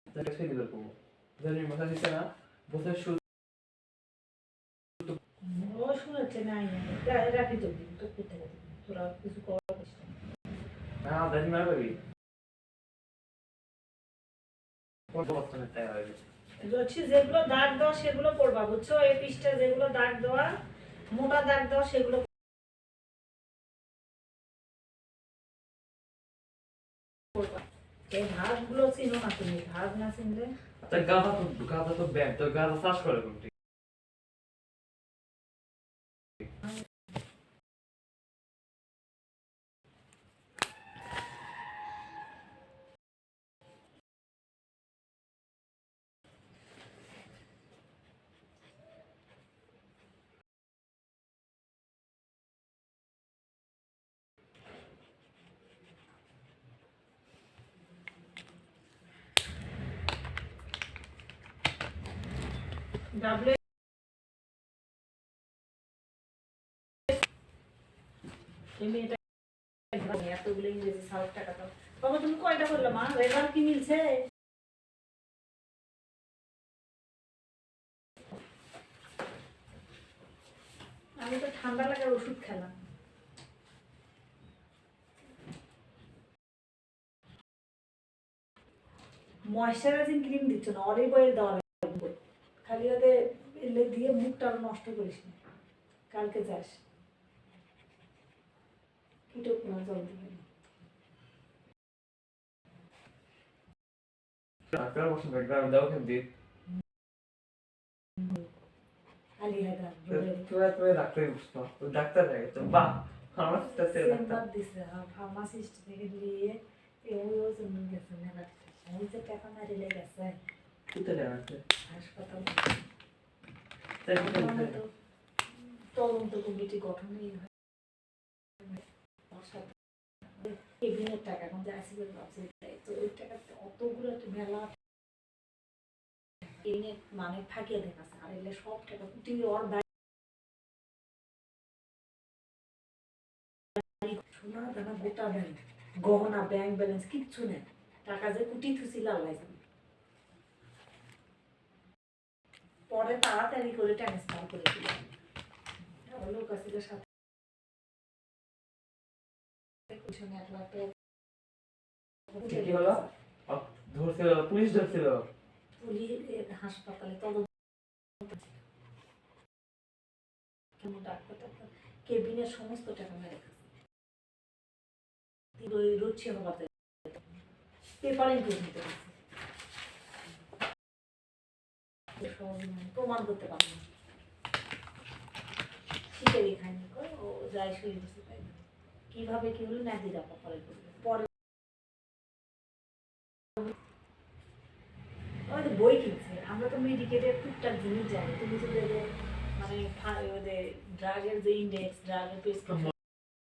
দেখে দিল তো জানি মাথা দিতে না বসে শুরু ও শুনেছে নাই রাখি তো তো করতে গেছে তোরা কিছু করার চেষ্টা না জানি মারবি কোন বস্তনে তাই হবে হচ্ছে যেগুলো দাগ দেওয়া সেগুলো পড়বা বুঝছো এই পৃষ্ঠা যেগুলো দাগ দেওয়া মোটা দাগ দেওয়া সেগুলো পড়বা এই ভাগগুলো চিনো না তুমি ভাগ না চিনলে আচ্ছা গাধা তো ব্যাগ তো গাধা চাষ করে কোনটি ডাবলে এই মেয়েটা এতগুলো ইংরেজি সাউথ টাকা দাও বাবা তুমি কয়টা করলে মা এবার কি মিলছে আমি তো ঠান্ডা লাগার ওষুধ খেলাম ময়শ্চারাইজিং ক্রিম দিচ্ছ না অলিভ অয়েল দেওয়া লাগবে খালি ওদের এলে দিয়ে মুখটা আরো নষ্ট করিস না কালকে যাস কিটক না জল দিবে ডাক্তার বসে ব্যাকগ্রাউন্ড দাও কিন্তু খালি হাত তুই ডাক্তার বুঝতো তুই ডাক্তার হয়ে গেছো বাহ আমার কাছে সেন্টার দিছে ফার্মাসিস্ট থেকে নিয়ে ওই জন্য গেছে মেলা ওই যে টাকা মারিলে গেছে কোথায় আছে হাসপাতাল তাই তো তদন্ত কমিটি গঠনই হয় কেবিনের টাকা এখন যে আসি করে ভাবছি তো ওই টাকা অতগুলো একটা মেলা এনে মানে ফাঁকিয়ে দেখাচ্ছে আর এলে সব টাকা কুটি ওর সোনা দানা গোটা ব্যাংক গহনা ব্যাংক ব্যালেন্স কিচ্ছু নেই টাকা যে কুটি থুছিল আল্লাহ জানে পরে তাড়াতাড়ি করে ট্রান্সফার করে দিলাম লোক আছে সাথে পিছনে 1 লাখ টাকা কি হলো ধরছিল পুলিশ ধরছিল পুলিশ হাসপাতালে তদন্ত কেমন ডাক্তার কেবিনের সমস্ত টাকা মেরে খাচ্ছে রুচি হবাতে পেপারে ইনক্লুড নিতে পারছে প্রমাণ করতে পারবে না শিখেরই খায়নি ও যাই শরীর বুঝতে পারি না কিভাবে কি হলো না দিদা পরে করবে পরে বই কিনছে আমরা তো মেডিকেটের টুকটাক জিনিস জানি তুমি যদি মানে ওদের ড্রাগের যে ইন্ডেক্স ড্রাগের প্রেসক্রিপশন